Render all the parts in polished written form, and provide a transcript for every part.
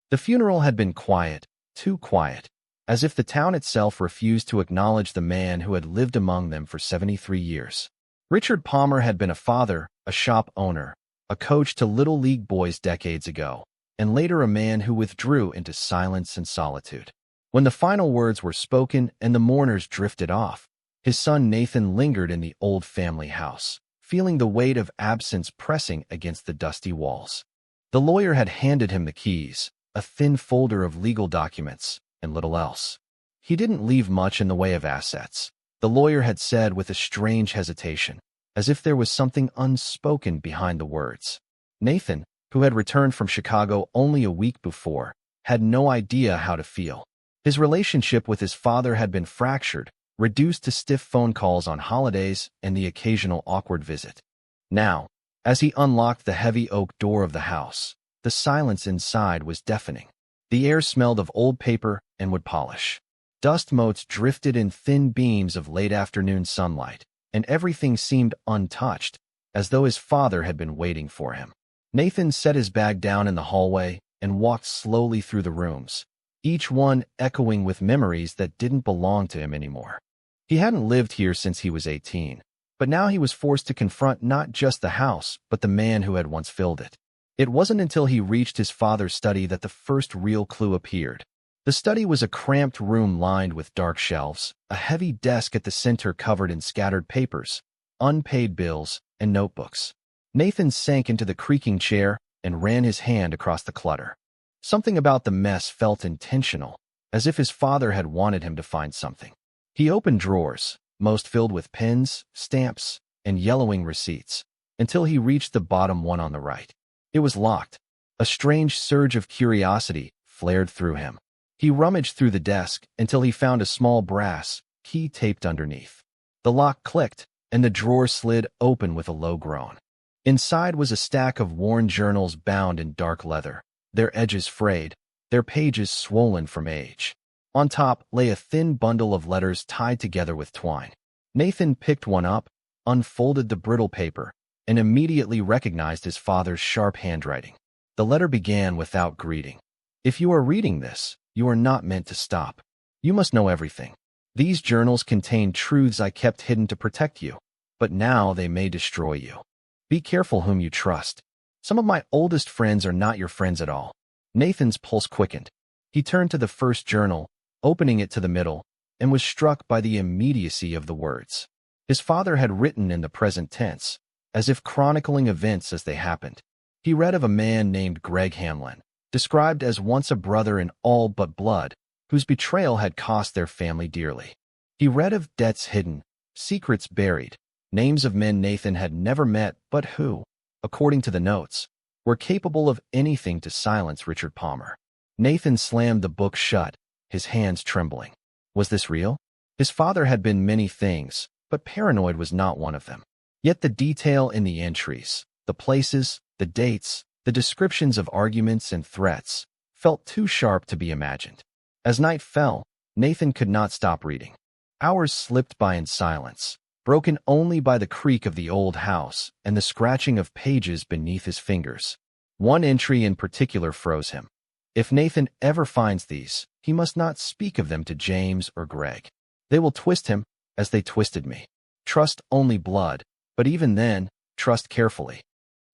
The funeral had been quiet, too quiet, as if the town itself refused to acknowledge the man who had lived among them for 73 years. Richard Palmer had been a father, a shop owner, a coach to Little League boys decades ago, and later a man who withdrew into silence and solitude. When the final words were spoken and the mourners drifted off, his son Nathan lingered in the old family house, feeling the weight of absence pressing against the dusty walls. The lawyer had handed him the keys, a thin folder of legal documents, and little else. He didn't leave much in the way of assets, the lawyer had said with a strange hesitation, as if there was something unspoken behind the words. Nathan, who had returned from Chicago only a week before, had no idea how to feel. His relationship with his father had been fractured, reduced to stiff phone calls on holidays and the occasional awkward visit. Now, as he unlocked the heavy oak door of the house, the silence inside was deafening. The air smelled of old paper and wood polish. Dust motes drifted in thin beams of late-afternoon sunlight, and everything seemed untouched, as though his father had been waiting for him. Nathan set his bag down in the hallway and walked slowly through the rooms, each one echoing with memories that didn't belong to him anymore. He hadn't lived here since he was 18, but now he was forced to confront not just the house, but the man who had once filled it. It wasn't until he reached his father's study that the first real clue appeared. The study was a cramped room lined with dark shelves, a heavy desk at the center covered in scattered papers, unpaid bills, and notebooks. Nathan sank into the creaking chair and ran his hand across the clutter. Something about the mess felt intentional, as if his father had wanted him to find something. He opened drawers, most filled with pens, stamps, and yellowing receipts, until he reached the bottom one on the right. It was locked. A strange surge of curiosity flared through him. He rummaged through the desk until he found a small brass key taped underneath. The lock clicked, and the drawer slid open with a low groan. Inside was a stack of worn journals bound in dark leather, their edges frayed, their pages swollen from age. On top lay a thin bundle of letters tied together with twine. Nathan picked one up, unfolded the brittle paper, and immediately recognized his father's sharp handwriting. The letter began without greeting. "If you are reading this, you are not meant to stop. You must know everything. These journals contain truths I kept hidden to protect you, but now they may destroy you. Be careful whom you trust. Some of my oldest friends are not your friends at all." Nathan's pulse quickened. He turned to the first journal, opening it to the middle, and was struck by the immediacy of the words. His father had written in the present tense, as if chronicling events as they happened. He read of a man named Greg Hamlin, described as once a brother in all but blood, whose betrayal had cost their family dearly. He read of debts hidden, secrets buried, names of men Nathan had never met but who, according to the notes, were capable of anything to silence Richard Palmer. Nathan slammed the book shut, his hands trembling. Was this real? His father had been many things, but paranoid was not one of them. Yet the detail in the entries, the places, the dates, the descriptions of arguments and threats, felt too sharp to be imagined. As night fell, Nathan could not stop reading. Hours slipped by in silence, broken only by the creak of the old house and the scratching of pages beneath his fingers. One entry in particular froze him. If Nathan ever finds these, he must not speak of them to James or Greg. They will twist him, as they twisted me. Trust only blood, but even then, trust carefully.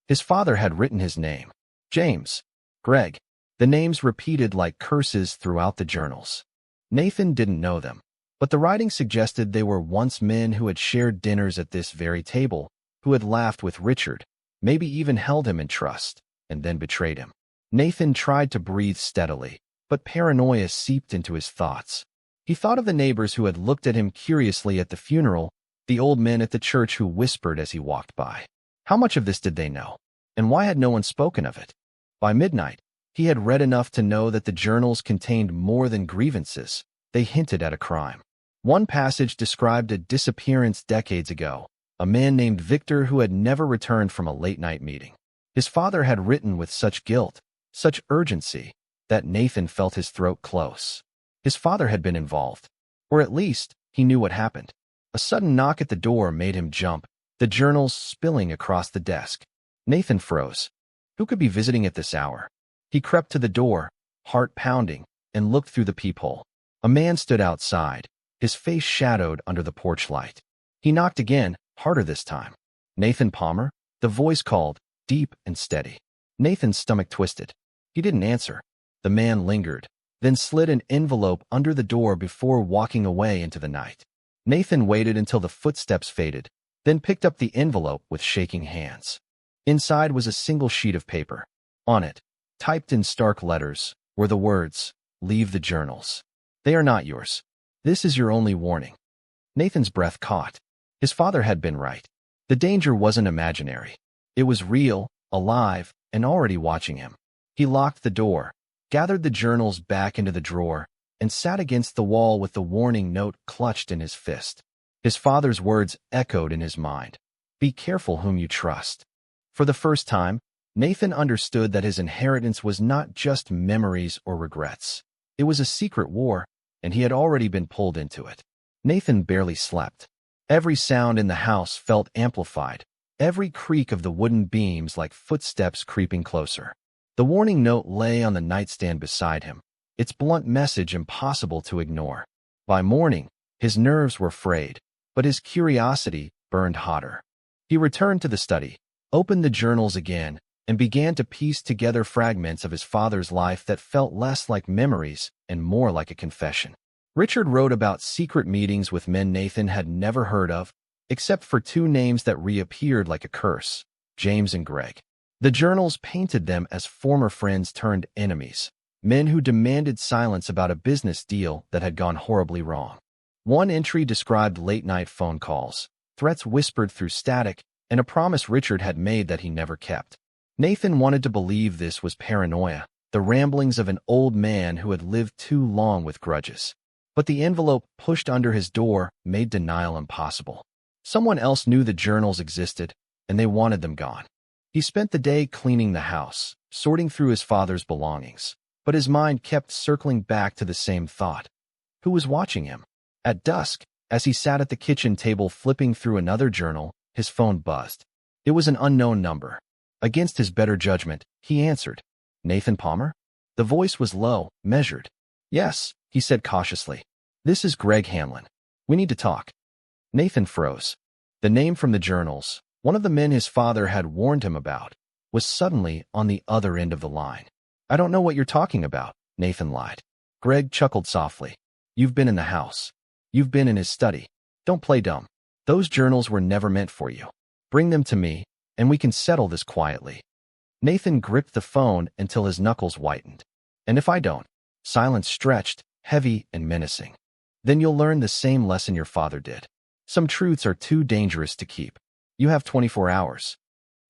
His father had written his name. James. Greg. The names repeated like curses throughout the journals. Nathan didn't know them, but the writing suggested they were once men who had shared dinners at this very table, who had laughed with Richard, maybe even held him in trust, and then betrayed him. Nathan tried to breathe steadily, but paranoia seeped into his thoughts. He thought of the neighbors who had looked at him curiously at the funeral, the old men at the church who whispered as he walked by. How much of this did they know? And why had no one spoken of it? By midnight, he had read enough to know that the journals contained more than grievances. They hinted at a crime. One passage described a disappearance decades ago, a man named Victor who had never returned from a late-night meeting. His father had written with such guilt, such urgency, that Nathan felt his throat close. His father had been involved, or at least he knew what happened. A sudden knock at the door made him jump, the journals spilling across the desk. Nathan froze. Who could be visiting at this hour? He crept to the door, heart pounding, and looked through the peephole. A man stood outside, his face shadowed under the porch light. He knocked again, harder this time. "Nathan Palmer?" The voice called, deep and steady. Nathan's stomach twisted. He didn't answer. The man lingered, then slid an envelope under the door before walking away into the night. Nathan waited until the footsteps faded, then picked up the envelope with shaking hands. Inside was a single sheet of paper. On it, typed in stark letters, were the words, "Leave the journals. They are not yours. This is your only warning." Nathan's breath caught. His father had been right. The danger wasn't imaginary. It was real, alive, and already watching him. He locked the door, gathered the journals back into the drawer, and sat against the wall with the warning note clutched in his fist. His father's words echoed in his mind. "Be careful whom you trust." For the first time, Nathan understood that his inheritance was not just memories or regrets. It was a secret war, and he had already been pulled into it. Nathan barely slept. Every sound in the house felt amplified, every creak of the wooden beams like footsteps creeping closer. The warning note lay on the nightstand beside him, its blunt message impossible to ignore. By morning, his nerves were frayed, but his curiosity burned hotter. He returned to the study, opened the journals again, and began to piece together fragments of his father's life that felt less like memories and more like a confession. Richard wrote about secret meetings with men Nathan had never heard of, except for two names that reappeared like a curse, James and Greg. The journals painted them as former friends turned enemies, men who demanded silence about a business deal that had gone horribly wrong. One entry described late-night phone calls, threats whispered through static, and a promise Richard had made that he never kept. Nathan wanted to believe this was paranoia, the ramblings of an old man who had lived too long with grudges. But the envelope pushed under his door made denial impossible. Someone else knew the journals existed, and they wanted them gone. He spent the day cleaning the house, sorting through his father's belongings, but his mind kept circling back to the same thought. Who was watching him? At dusk, as he sat at the kitchen table flipping through another journal, his phone buzzed. It was an unknown number. Against his better judgment, he answered. "Nathan Palmer?" The voice was low, measured. "Yes," he said cautiously. "This is Greg Hanlon. We need to talk." Nathan froze. The name from the journals, one of the men his father had warned him about, was suddenly on the other end of the line. "I don't know what you're talking about," Nathan lied. Greg chuckled softly. "You've been in the house. You've been in his study. Don't play dumb. Those journals were never meant for you. Bring them to me, and we can settle this quietly." Nathan gripped the phone until his knuckles whitened. "And if I don't?" Silence stretched, heavy and menacing. "Then you'll learn the same lesson your father did. Some truths are too dangerous to keep. You have 24 hours.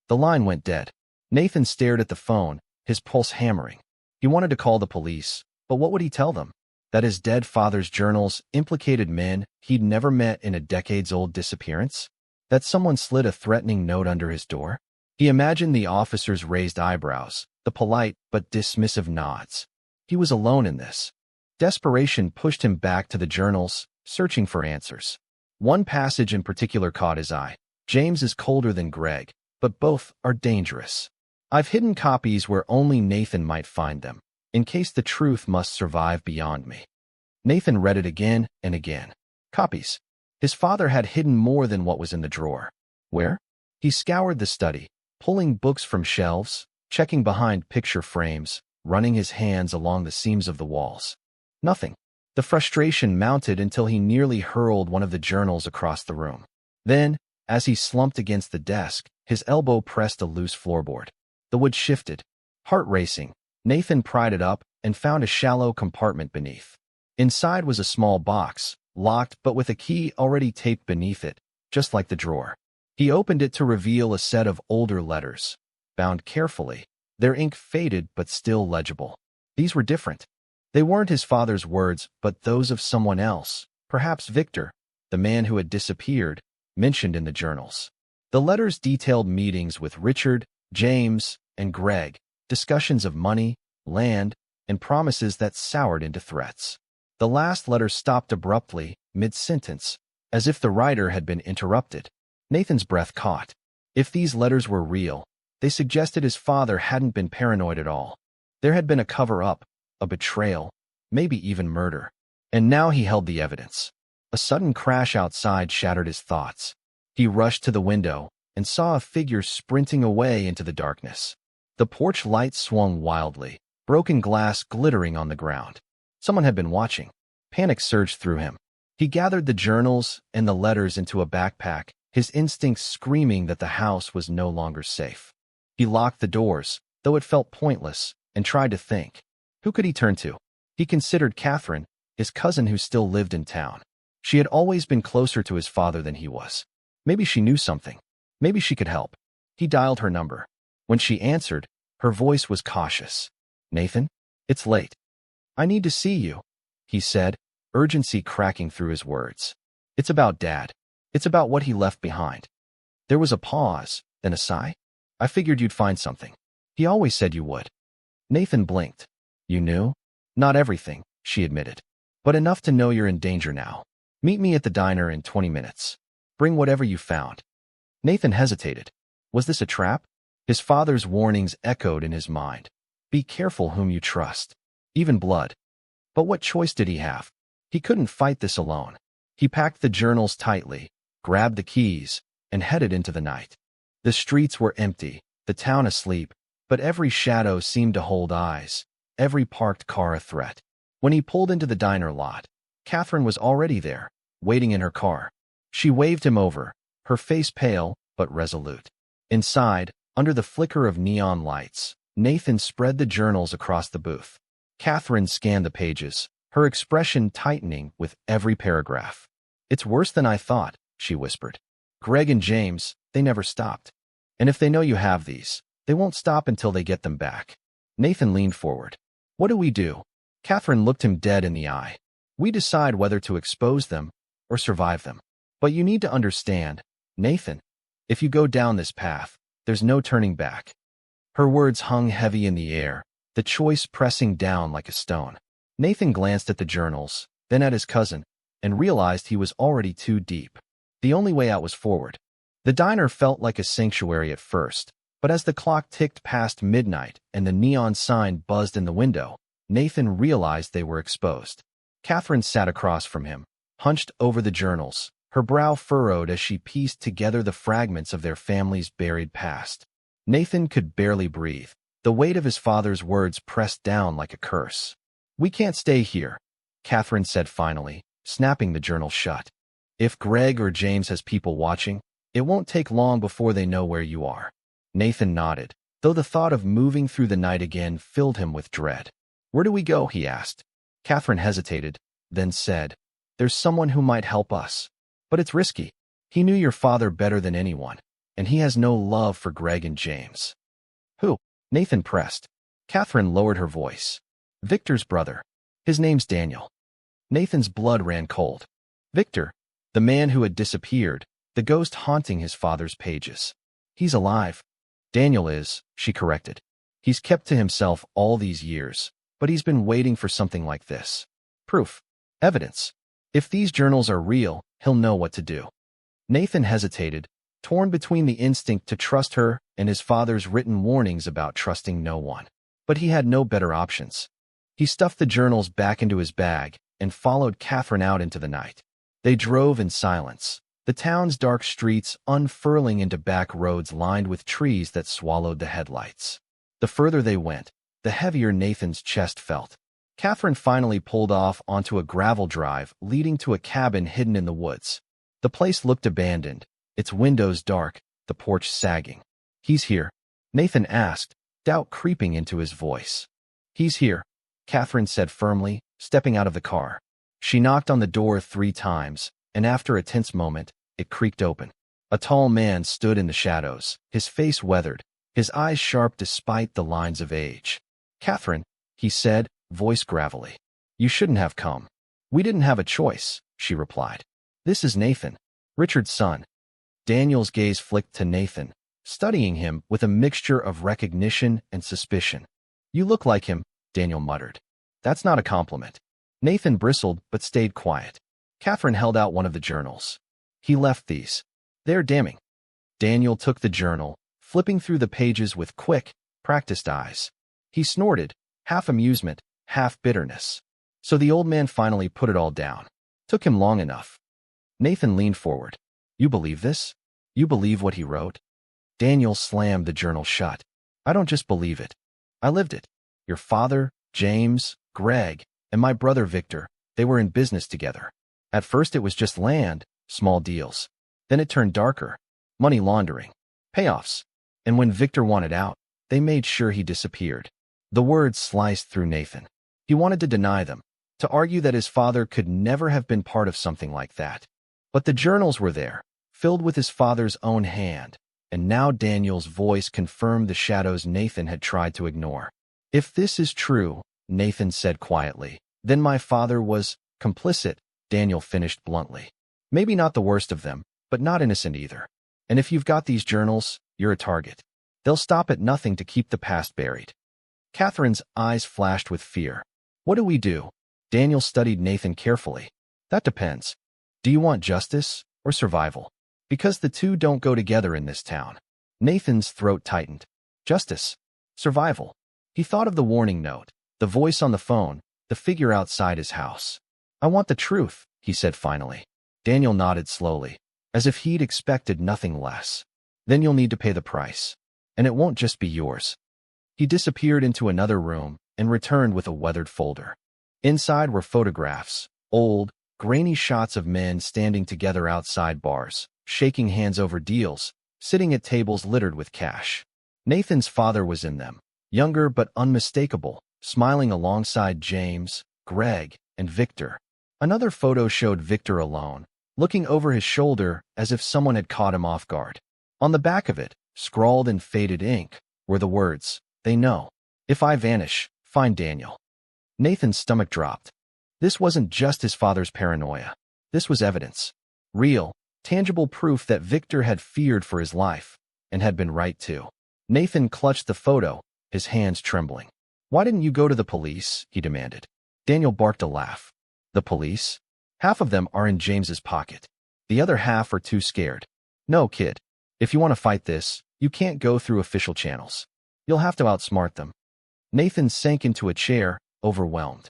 The line went dead. Nathan stared at the phone, his pulse hammering. He wanted to call the police, but what would he tell them? That his dead father's journals implicated men he'd never met in a decades-old disappearance? That someone slid a threatening note under his door? He imagined the officer's raised eyebrows, the polite but dismissive nods. He was alone in this. Desperation pushed him back to the journals, searching for answers. One passage in particular caught his eye. "James is colder than Greg, but both are dangerous. I've hidden copies where only Nathan might find them, in case the truth must survive beyond me." Nathan read it again and again. Copies. His father had hidden more than what was in the drawer. Where? He scoured the study, pulling books from shelves, checking behind picture frames, running his hands along the seams of the walls. Nothing. The frustration mounted until he nearly hurled one of the journals across the room. Then, as he slumped against the desk, his elbow pressed a loose floorboard. The wood shifted. Heart racing, Nathan pried it up and found a shallow compartment beneath. Inside was a small box, locked but with a key already taped beneath it, just like the drawer. He opened it to reveal a set of older letters, bound carefully, their ink faded but still legible. These were different. They weren't his father's words, but those of someone else, perhaps Victor, the man who had disappeared, mentioned in the journals. The letters detailed meetings with Richard, James, and Greg, discussions of money, land, and promises that soured into threats. The last letter stopped abruptly, mid-sentence, as if the writer had been interrupted. Nathan's breath caught. If these letters were real, they suggested his father hadn't been paranoid at all. There had been a cover-up, a betrayal, maybe even murder. And now he held the evidence. A sudden crash outside shattered his thoughts. He rushed to the window and saw a figure sprinting away into the darkness. The porch light swung wildly, broken glass glittering on the ground. Someone had been watching. Panic surged through him. He gathered the journals and the letters into a backpack, his instincts screaming that the house was no longer safe. He locked the doors, though it felt pointless, and tried to think. Who could he turn to? He considered Catherine, his cousin who still lived in town. She had always been closer to his father than he was. Maybe she knew something. Maybe she could help. He dialed her number. When she answered, her voice was cautious. "Nathan? It's late. I need to see you," he said, urgency cracking through his words. "It's about Dad. It's about what he left behind." There was a pause, then a sigh. "I figured you'd find something. He always said you would." Nathan blinked. "You knew?" "Not everything," she admitted. "But enough to know you're in danger now. Meet me at the diner in 20 minutes. Bring whatever you found." Nathan hesitated. Was this a trap? His father's warnings echoed in his mind. Be careful whom you trust. Even blood. But what choice did he have? He couldn't fight this alone. He packed the journals tightly, grabbed the keys, and headed into the night. The streets were empty, the town asleep, but every shadow seemed to hold eyes, every parked car a threat. When he pulled into the diner lot, Catherine was already there, waiting in her car. She waved him over, her face pale but resolute. Inside, under the flicker of neon lights, Nathan spread the journals across the booth. Catherine scanned the pages, her expression tightening with every paragraph. "It's worse than I thought," she whispered. "Greg and James, they never stopped. And if they know you have these, they won't stop until they get them back." Nathan leaned forward. "What do we do?" Catherine looked him dead in the eye. "We decide whether to expose them or survive them. But you need to understand, Nathan, if you go down this path, there's no turning back." Her words hung heavy in the air, the choice pressing down like a stone. Nathan glanced at the journals, then at his cousin, and realized he was already too deep. The only way out was forward. The diner felt like a sanctuary at first, but as the clock ticked past midnight and the neon sign buzzed in the window, Nathan realized they were exposed. Catherine sat across from him, hunched over the journals, her brow furrowed as she pieced together the fragments of their family's buried past. Nathan could barely breathe. The weight of his father's words pressed down like a curse. "We can't stay here," Catherine said finally, snapping the journal shut. "If Greg or James has people watching, it won't take long before they know where you are." Nathan nodded, though the thought of moving through the night again filled him with dread. "Where do we go?" he asked. Catherine hesitated, then said, "There's someone who might help us. But it's risky. He knew your father better than anyone, and he has no love for Greg and James." "Who?" Nathan pressed. Catherine lowered her voice. "Victor's brother. His name's Daniel." Nathan's blood ran cold. Victor, the man who had disappeared, the ghost haunting his father's pages. "He's alive." "Daniel is," she corrected. "He's kept to himself all these years, but he's been waiting for something like this. Proof. Evidence. If these journals are real, he'll know what to do." Nathan hesitated, torn between the instinct to trust her and his father's written warnings about trusting no one. But he had no better options. He stuffed the journals back into his bag and followed Catherine out into the night. They drove in silence, the town's dark streets unfurling into back roads lined with trees that swallowed the headlights. The further they went, the heavier Nathan's chest felt. Catherine finally pulled off onto a gravel drive leading to a cabin hidden in the woods. The place looked abandoned, its windows dark, the porch sagging. "He's here?" Nathan asked, doubt creeping into his voice. "He's here," Catherine said firmly, stepping out of the car. She knocked on the door 3 times, and after a tense moment, it creaked open. A tall man stood in the shadows, his face weathered, his eyes sharp despite the lines of age. "Catherine," he said, voice gravelly. "You shouldn't have come." "We didn't have a choice," she replied. "This is Nathan, Richard's son." Daniel's gaze flicked to Nathan, studying him with a mixture of recognition and suspicion. "You look like him," Daniel muttered. "That's not a compliment." Nathan bristled but stayed quiet. Catherine held out one of the journals. "He left these. They're damning." Daniel took the journal, flipping through the pages with quick, practiced eyes. He snorted, half amusement, half bitterness. So the old man finally put it all down. Took him long enough. Nathan leaned forward. You believe this? You believe what he wrote? Daniel slammed the journal shut. I don't just believe it. I lived it. Your father, James, Greg, and my brother Victor, they were in business together. At first it was just land, small deals. Then it turned darker. Money laundering. Payoffs. And when Victor wanted out, they made sure he disappeared. The words sliced through Nathan. He wanted to deny them, to argue that his father could never have been part of something like that. But the journals were there, filled with his father's own hand, and now Daniel's voice confirmed the shadows Nathan had tried to ignore. If this is true, Nathan said quietly, then my father was complicit, Daniel finished bluntly. Maybe not the worst of them, but not innocent either. And if you've got these journals, you're a target. They'll stop at nothing to keep the past buried. Catherine's eyes flashed with fear. What do we do? Daniel studied Nathan carefully. That depends. Do you want justice or survival? Because the two don't go together in this town. Nathan's throat tightened. Justice. Survival. He thought of the warning note, the voice on the phone, the figure outside his house. I want the truth, he said finally. Daniel nodded slowly, as if he'd expected nothing less. Then you'll need to pay the price. And it won't just be yours. He disappeared into another room and returned with a weathered folder. Inside were photographs, old, grainy shots of men standing together outside bars, shaking hands over deals, sitting at tables littered with cash. Nathan's father was in them, younger but unmistakable, smiling alongside James, Greg, and Victor. Another photo showed Victor alone, looking over his shoulder as if someone had caught him off guard. On the back of it, scrawled in faded ink, were the words, "They know. If I vanish, find Daniel." Nathan's stomach dropped. This wasn't just his father's paranoia. This was evidence. Real, tangible proof that Victor had feared for his life, and had been right too. Nathan clutched the photo, his hands trembling. Why didn't you go to the police? He demanded. Daniel barked a laugh. The police? Half of them are in James's pocket. The other half are too scared. No, kid. If you want to fight this, you can't go through official channels. You'll have to outsmart them. Nathan sank into a chair, overwhelmed.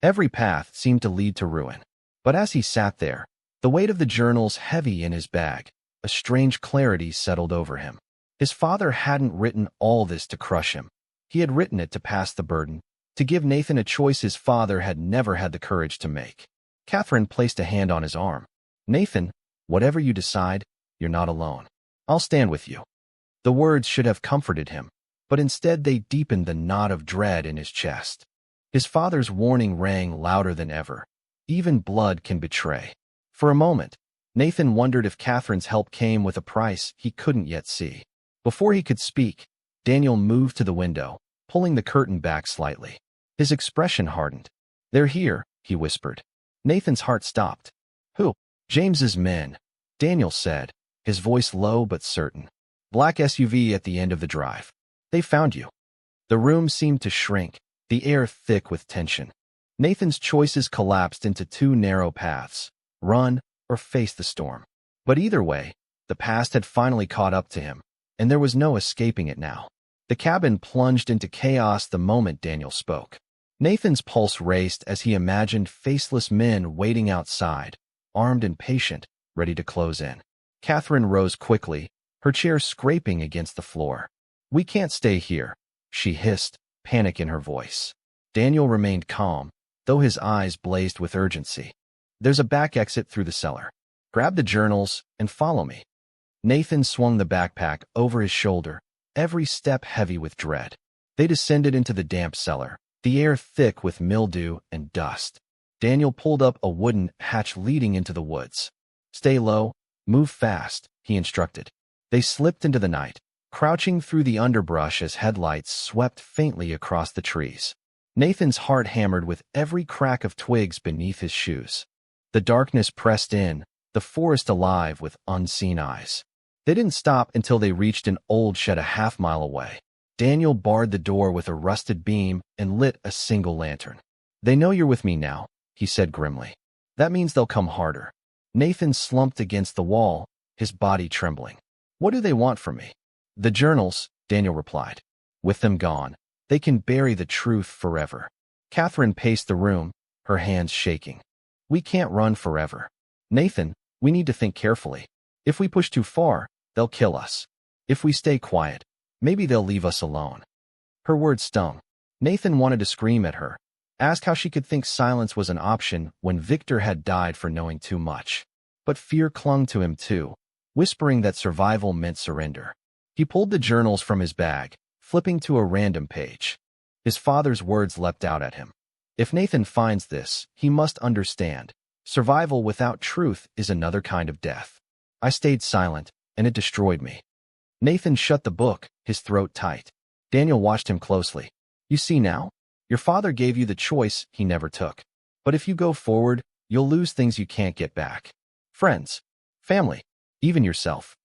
Every path seemed to lead to ruin. But as he sat there, the weight of the journals heavy in his bag, a strange clarity settled over him. His father hadn't written all this to crush him. He had written it to pass the burden, to give Nathan a choice his father had never had the courage to make. Catherine placed a hand on his arm. Nathan, whatever you decide, you're not alone. I'll stand with you. The words should have comforted him, but instead they deepened the knot of dread in his chest. His father's warning rang louder than ever. Even blood can betray. For a moment, Nathan wondered if Catherine's help came with a price he couldn't yet see. Before he could speak, Daniel moved to the window, pulling the curtain back slightly. His expression hardened. They're here, he whispered. Nathan's heart stopped. Who? James's men, Daniel said, his voice low but certain. Black SUV at the end of the drive. They found you. The room seemed to shrink, the air thick with tension. Nathan's choices collapsed into two narrow paths, run or face the storm. But either way, the past had finally caught up to him, and there was no escaping it now. The cabin plunged into chaos the moment Daniel spoke. Nathan's pulse raced as he imagined faceless men waiting outside, armed and patient, ready to close in. Catherine rose quickly, her chair scraping against the floor. We can't stay here, she hissed, panic in her voice. Daniel remained calm, though his eyes blazed with urgency. There's a back exit through the cellar. Grab the journals and follow me. Nathan swung the backpack over his shoulder, every step heavy with dread. They descended into the damp cellar, the air thick with mildew and dust. Daniel pulled up a wooden hatch leading into the woods. Stay low, move fast, he instructed. They slipped into the night, crouching through the underbrush as headlights swept faintly across the trees. Nathan's heart hammered with every crack of twigs beneath his shoes. The darkness pressed in, the forest alive with unseen eyes. They didn't stop until they reached an old shed a half-mile away. Daniel barred the door with a rusted beam and lit a single lantern. They know you're with me now, he said grimly. That means they'll come harder. Nathan slumped against the wall, his body trembling. What do they want from me? The journals, Daniel replied. With them gone, they can bury the truth forever. Catherine paced the room, her hands shaking. We can't run forever. Nathan, we need to think carefully. If we push too far, they'll kill us. If we stay quiet, maybe they'll leave us alone. Her words stung. Nathan wanted to scream at her, ask how she could think silence was an option when Victor had died for knowing too much. But fear clung to him too, whispering that survival meant surrender. He pulled the journals from his bag, flipping to a random page. His father's words leapt out at him. If Nathan finds this, he must understand. Survival without truth is another kind of death. I stayed silent, and it destroyed me. Nathan shut the book, his throat tight. Daniel watched him closely. You see now? Your father gave you the choice he never took. But if you go forward, you'll lose things you can't get back. Friends, family, even yourself.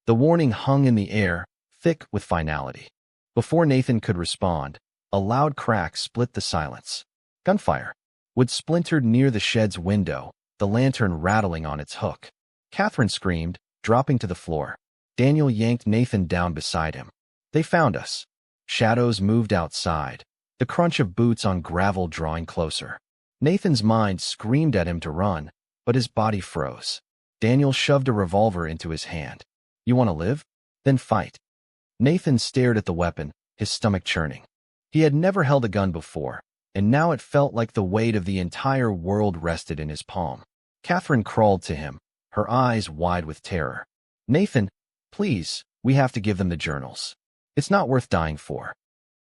The warning hung in the air, thick with finality. Before Nathan could respond, a loud crack split the silence. Gunfire. Wood splintered near the shed's window, the lantern rattling on its hook. Catherine screamed, dropping to the floor. Daniel yanked Nathan down beside him. They found us. Shadows moved outside, the crunch of boots on gravel drawing closer. Nathan's mind screamed at him to run, but his body froze. Daniel shoved a revolver into his hand. You want to live? Then fight. Nathan stared at the weapon, his stomach churning. He had never held a gun before, and now it felt like the weight of the entire world rested in his palm. Catherine crawled to him, her eyes wide with terror. Nathan, please, we have to give them the journals. It's not worth dying for.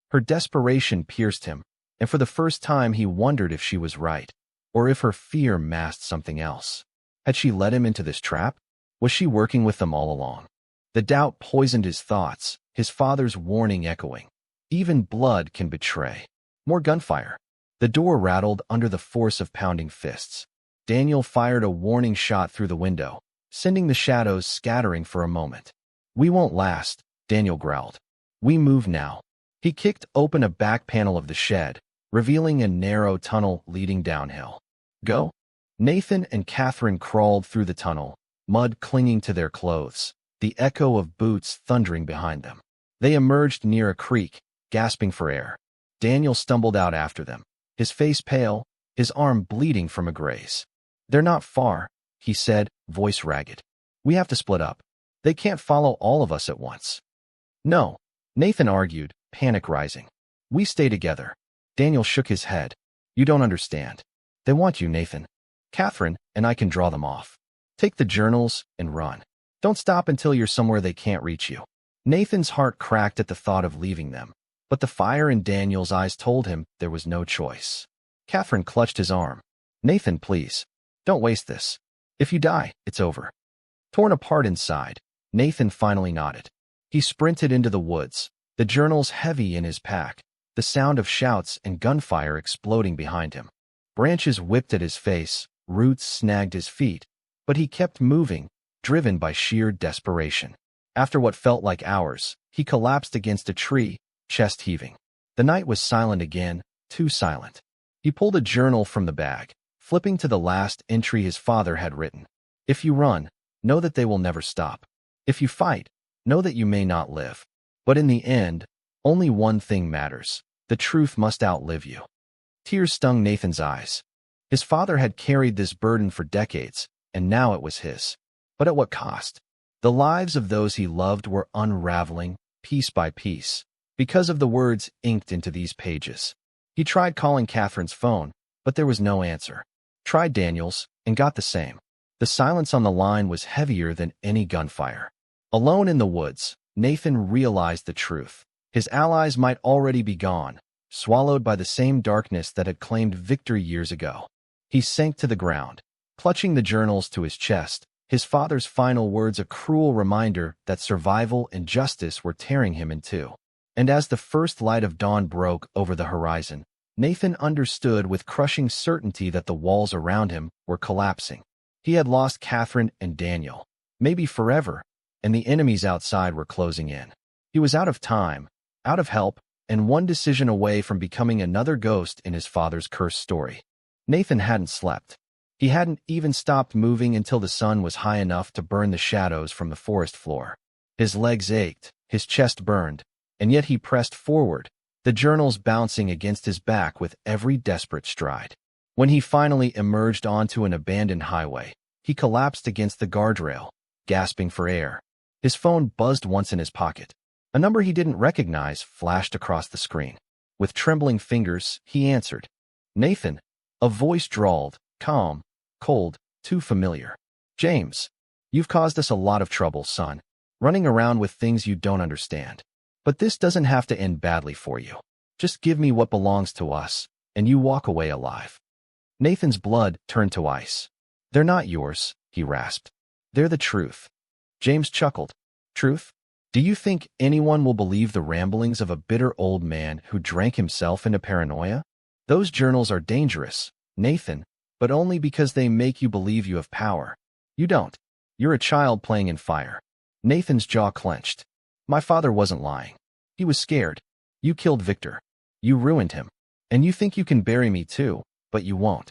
Her desperation pierced him, and for the first time he wondered if she was right, or if her fear masked something else. Had she led him into this trap? Was she working with them all along? The doubt poisoned his thoughts, his father's warning echoing. Even blood can betray. More gunfire. The door rattled under the force of pounding fists. Daniel fired a warning shot through the window, sending the shadows scattering for a moment. We won't last, Daniel growled. We move now. He kicked open a back panel of the shed, revealing a narrow tunnel leading downhill. Go? Nathan and Catherine crawled through the tunnel, mud clinging to their clothes, the echo of boots thundering behind them. They emerged near a creek, gasping for air. Daniel stumbled out after them, his face pale, his arm bleeding from a graze. They're not far, he said, voice ragged. We have to split up. They can't follow all of us at once. No, Nathan argued, panic rising. We stay together. Daniel shook his head. You don't understand. They want you, Nathan. Catherine and I can draw them off. Take the journals and run. Don't stop until you're somewhere they can't reach you. Nathan's heart cracked at the thought of leaving them, but the fire in Daniel's eyes told him there was no choice. Catherine clutched his arm. Nathan, please. Don't waste this. If you die, it's over. Torn apart inside, Nathan finally nodded. He sprinted into the woods, the journals heavy in his pack, the sound of shouts and gunfire exploding behind him. Branches whipped at his face, roots snagged his feet, but he kept moving, driven by sheer desperation. After what felt like hours, he collapsed against a tree, chest heaving. The night was silent again, too silent. He pulled a journal from the bag, flipping to the last entry his father had written. If you run, know that they will never stop. If you fight, know that you may not live. But in the end, only one thing matters. The truth must outlive you. Tears stung Nathan's eyes. His father had carried this burden for decades, and now it was his. But at what cost? The lives of those he loved were unraveling, piece by piece, because of the words inked into these pages. He tried calling Catherine's phone, but there was no answer. Tried Daniel's, and got the same. The silence on the line was heavier than any gunfire. Alone in the woods, Nathan realized the truth. His allies might already be gone, swallowed by the same darkness that had claimed Victor years ago. He sank to the ground, clutching the journals to his chest, his father's final words a cruel reminder that survival and justice were tearing him in two. And as the first light of dawn broke over the horizon, Nathan understood with crushing certainty that the walls around him were collapsing. He had lost Catherine and Daniel, maybe forever, and the enemies outside were closing in. He was out of time, out of help, and one decision away from becoming another ghost in his father's cursed story. Nathan hadn't slept. He hadn't even stopped moving until the sun was high enough to burn the shadows from the forest floor. His legs ached, his chest burned, and yet he pressed forward, the journals bouncing against his back with every desperate stride. When he finally emerged onto an abandoned highway, he collapsed against the guardrail, gasping for air. His phone buzzed once in his pocket. A number he didn't recognize flashed across the screen. With trembling fingers, he answered. Nathan. A voice drawled, calm, cold, too familiar. James. You've caused us a lot of trouble, son. Running around with things you don't understand. But this doesn't have to end badly for you. Just give me what belongs to us, and you walk away alive. Nathan's blood turned to ice. They're not yours, he rasped. They're the truth. James chuckled. Truth? Do you think anyone will believe the ramblings of a bitter old man who drank himself into paranoia? Those journals are dangerous, Nathan, but only because they make you believe you have power. You don't. You're a child playing in fire. Nathan's jaw clenched. My father wasn't lying. He was scared. You killed Victor. You ruined him. And you think you can bury me too, but you won't.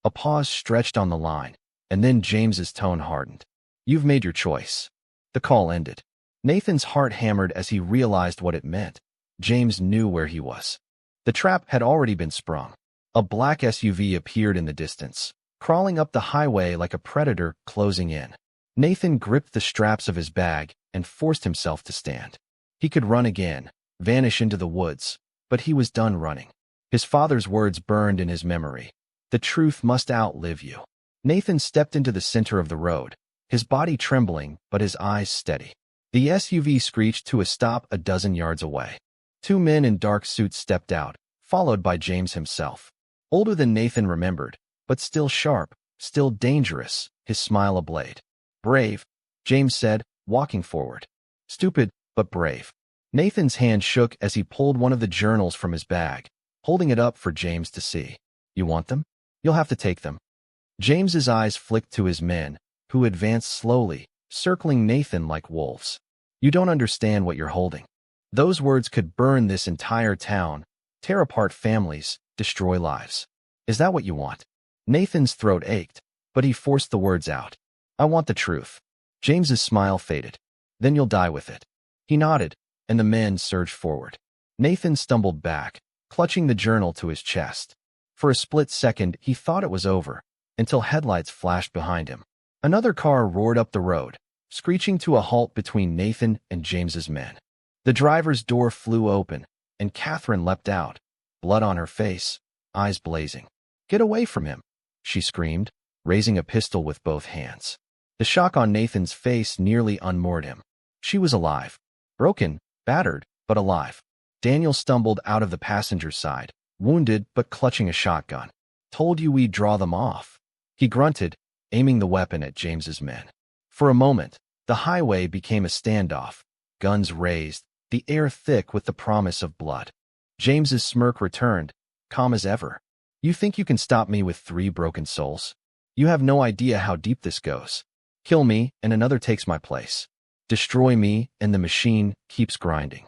A pause stretched on the line, and then James's tone hardened. You've made your choice. The call ended. Nathan's heart hammered as he realized what it meant. James knew where he was. The trap had already been sprung. A black SUV appeared in the distance, crawling up the highway like a predator closing in. Nathan gripped the straps of his bag and forced himself to stand. He could run again, vanish into the woods, but he was done running. His father's words burned in his memory. The truth must outlive you. Nathan stepped into the center of the road, his body trembling but his eyes steady. The SUV screeched to a stop a dozen yards away. Two men in dark suits stepped out, followed by James himself. Older than Nathan remembered, but still sharp, still dangerous, his smile ablaze. Brave, James said, walking forward. Stupid, but brave. Nathan's hand shook as he pulled one of the journals from his bag, holding it up for James to see. You want them? You'll have to take them. James's eyes flicked to his men, who advanced slowly, circling Nathan like wolves. You don't understand what you're holding. Those words could burn this entire town, tear apart families, destroy lives. Is that what you want? Nathan's throat ached, but he forced the words out. I want the truth. James's smile faded. Then you'll die with it. He nodded, and the men surged forward. Nathan stumbled back, clutching the journal to his chest. For a split second, he thought it was over, until headlights flashed behind him. Another car roared up the road, screeching to a halt between Nathan and James's men. The driver's door flew open, and Catherine leapt out, blood on her face, eyes blazing. Get away from him, she screamed, raising a pistol with both hands. The shock on Nathan's face nearly unmoored him. She was alive. Broken, battered, but alive. Daniel stumbled out of the passenger's side, wounded but clutching a shotgun. Told you we'd draw them off. He grunted, aiming the weapon at James's men. For a moment, the highway became a standoff, guns raised, the air thick with the promise of blood. James's smirk returned, calm as ever. You think you can stop me with 3 broken souls? You have no idea how deep this goes. Kill me, and another takes my place. Destroy me, and the machine keeps grinding.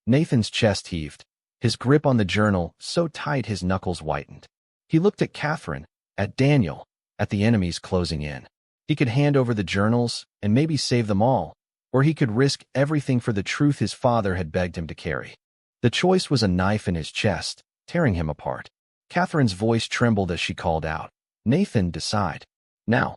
Nathan's chest heaved, his grip on the journal so tight his knuckles whitened. He looked at Catherine, at Daniel, at the enemies closing in. He could hand over the journals and maybe save them all, or he could risk everything for the truth his father had begged him to carry. The choice was a knife in his chest, tearing him apart. Catherine's voice trembled as she called out, Nathan, decide. Now.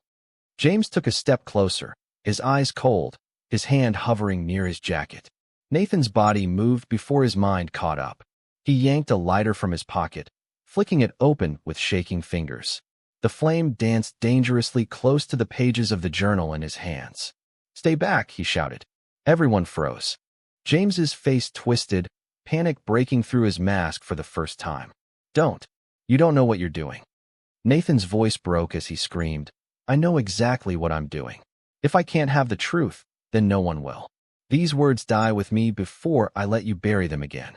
James took a step closer, his eyes cold, his hand hovering near his jacket. Nathan's body moved before his mind caught up. He yanked a lighter from his pocket, flicking it open with shaking fingers. The flame danced dangerously close to the pages of the journal in his hands. Stay back, he shouted. Everyone froze. James's face twisted, panic breaking through his mask for the first time. Don't. You don't know what you're doing. Nathan's voice broke as he screamed, I know exactly what I'm doing. If I can't have the truth, then no one will. These words die with me before I let you bury them again.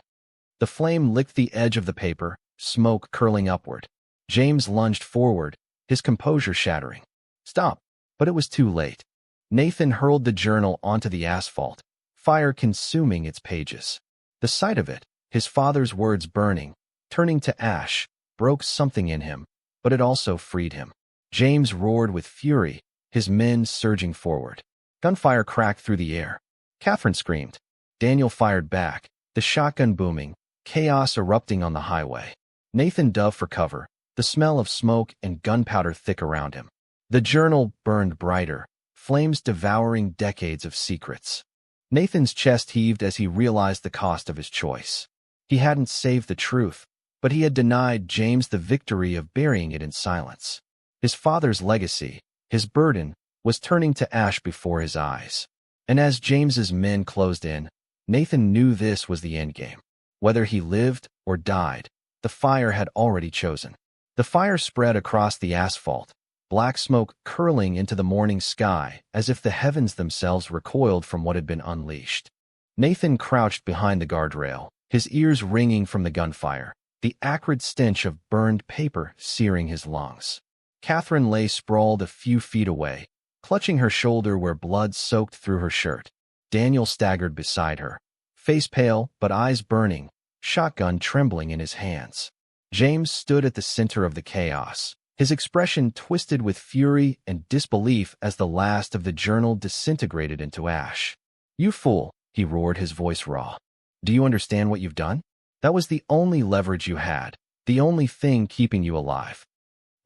The flame licked the edge of the paper, smoke curling upward. James lunged forward, his composure shattering. Stop, but it was too late. Nathan hurled the journal onto the asphalt, fire consuming its pages. The sight of it, his father's words burning, turning to ash, broke something in him, but it also freed him. James roared with fury, his men surging forward. Gunfire cracked through the air. Catherine screamed. Daniel fired back, the shotgun booming, chaos erupting on the highway. Nathan dove for cover, the smell of smoke and gunpowder thick around him. The journal burned brighter, flames devouring decades of secrets. Nathan's chest heaved as he realized the cost of his choice. He hadn't saved the truth, but he had denied James the victory of burying it in silence. His father's legacy, his burden, was turning to ash before his eyes. And as James's men closed in, Nathan knew this was the endgame. Whether he lived or died, the fire had already chosen. The fire spread across the asphalt, black smoke curling into the morning sky as if the heavens themselves recoiled from what had been unleashed. Nathan crouched behind the guardrail, his ears ringing from the gunfire, the acrid stench of burned paper searing his lungs. Catherine lay sprawled a few feet away, clutching her shoulder where blood soaked through her shirt. Daniel staggered beside her, face pale but eyes burning, shotgun trembling in his hands. James stood at the center of the chaos, his expression twisted with fury and disbelief as the last of the journal disintegrated into ash. "You fool," he roared, his voice raw. "Do you understand what you've done? That was the only leverage you had, the only thing keeping you alive."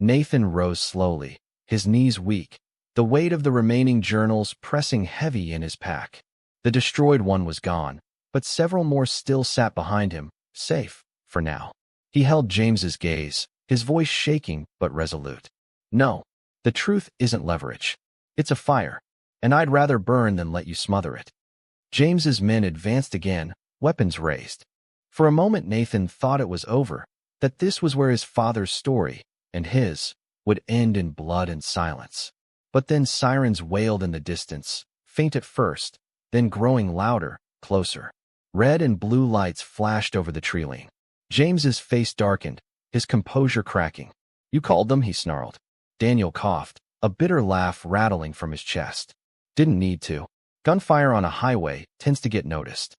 Nathan rose slowly, his knees weak, the weight of the remaining journals pressing heavy in his pack. The destroyed one was gone, but several more still sat behind him, safe, for now. He held James's gaze, his voice shaking but resolute. "No, the truth isn't leverage. It's a fire, and I'd rather burn than let you smother it." James's men advanced again, weapons raised. For a moment Nathan thought it was over, that this was where his father's story, and his, would end in blood and silence. But then sirens wailed in the distance, faint at first, then growing louder, closer. Red and blue lights flashed over the tree-line. James's face darkened, his composure cracking. "You called them?" he snarled. Daniel coughed, a bitter laugh rattling from his chest. "Didn't need to. Gunfire on a highway tends to get noticed."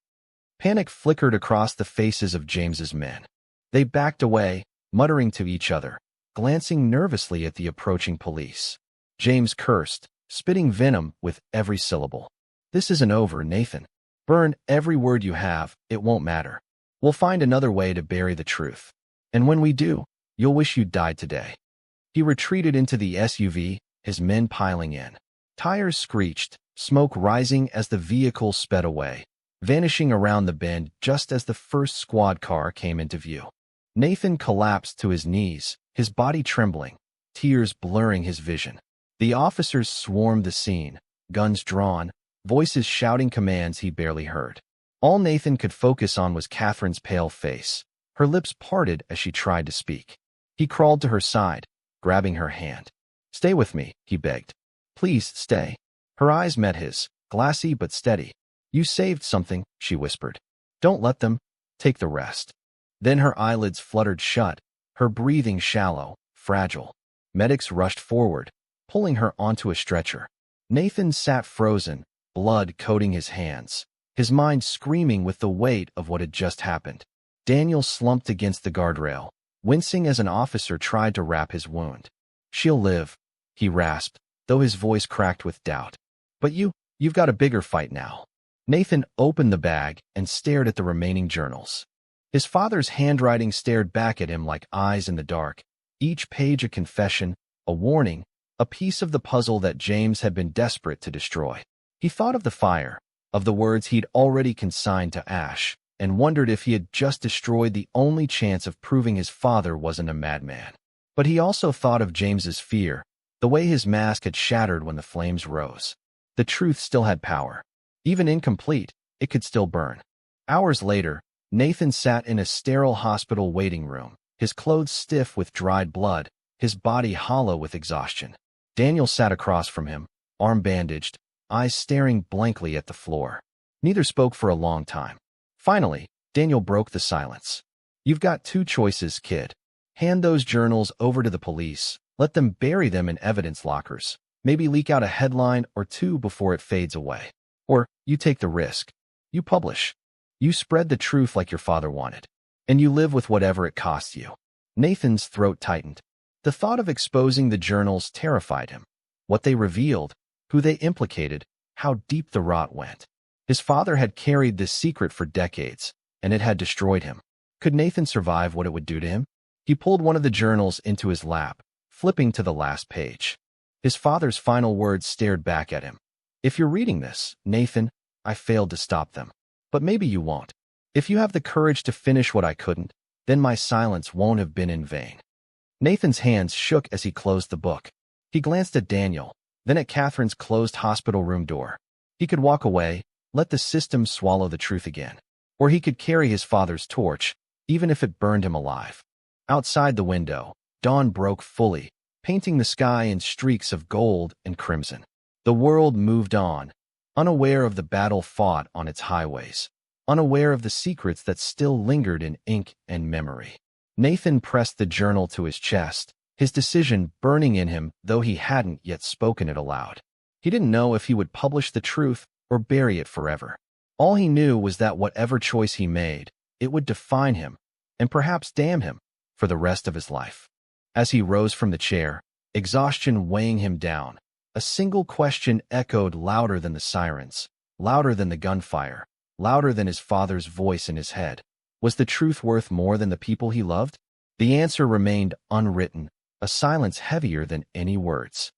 Panic flickered across the faces of James's men. They backed away, muttering to each other, glancing nervously at the approaching police. James cursed, spitting venom with every syllable. "This isn't over, Nathan. Burn every word you have, it won't matter. We'll find another way to bury the truth. And when we do, you'll wish you'd died today." He retreated into the SUV, his men piling in. Tires screeched, smoke rising as the vehicle sped away, vanishing around the bend just as the first squad car came into view. Nathan collapsed to his knees, his body trembling, tears blurring his vision. The officers swarmed the scene, guns drawn, voices shouting commands he barely heard. All Nathan could focus on was Catherine's pale face, her lips parted as she tried to speak. He crawled to her side, grabbing her hand. "Stay with me," he begged. "Please stay." Her eyes met his, glassy but steady. "You saved something," she whispered. "Don't let them take the rest." Then her eyelids fluttered shut, her breathing shallow, fragile. Medics rushed forward, pulling her onto a stretcher. Nathan sat frozen, blood coating his hands, his mind screaming with the weight of what had just happened. Daniel slumped against the guardrail, wincing as an officer tried to wrap his wound. "She'll live," he rasped, though his voice cracked with doubt. "But you've got a bigger fight now." Nathan opened the bag and stared at the remaining journals. His father's handwriting stared back at him like eyes in the dark, each page a confession, a warning, a piece of the puzzle that James had been desperate to destroy. He thought of the fire, of the words he'd already consigned to ash, and wondered if he had just destroyed the only chance of proving his father wasn't a madman. But he also thought of James's fear, the way his mask had shattered when the flames rose. The truth still had power. Even incomplete, it could still burn. Hours later, Nathan sat in a sterile hospital waiting room, his clothes stiff with dried blood, his body hollow with exhaustion. Daniel sat across from him, arm bandaged, eyes staring blankly at the floor. Neither spoke for a long time. Finally, Daniel broke the silence. "You've got two choices, kid. Hand those journals over to the police, let them bury them in evidence lockers, maybe leak out a headline or two before it fades away. Or you take the risk. You publish. You spread the truth like your father wanted. And you live with whatever it costs you." Nathan's throat tightened. The thought of exposing the journals terrified him. What they revealed, who they implicated, how deep the rot went. His father had carried this secret for decades, and it had destroyed him. Could Nathan survive what it would do to him? He pulled one of the journals into his lap, flipping to the last page. His father's final words stared back at him. If you're reading this, Nathan, I failed to stop them. But maybe you won't. If you have the courage to finish what I couldn't, then my silence won't have been in vain. Nathan's hands shook as he closed the book. He glanced at Daniel, then at Catherine's closed hospital room door. He could walk away, let the system swallow the truth again. Or he could carry his father's torch, even if it burned him alive. Outside the window, dawn broke fully, painting the sky in streaks of gold and crimson. The world moved on, unaware of the battle fought on its highways, unaware of the secrets that still lingered in ink and memory. Nathan pressed the journal to his chest, his decision burning in him, though he hadn't yet spoken it aloud. He didn't know if he would publish the truth or bury it forever. All he knew was that whatever choice he made, it would define him, and perhaps damn him, for the rest of his life. As he rose from the chair, exhaustion weighing him down, a single question echoed louder than the sirens, louder than the gunfire, louder than his father's voice in his head. Was the truth worth more than the people he loved? The answer remained unwritten, a silence heavier than any words.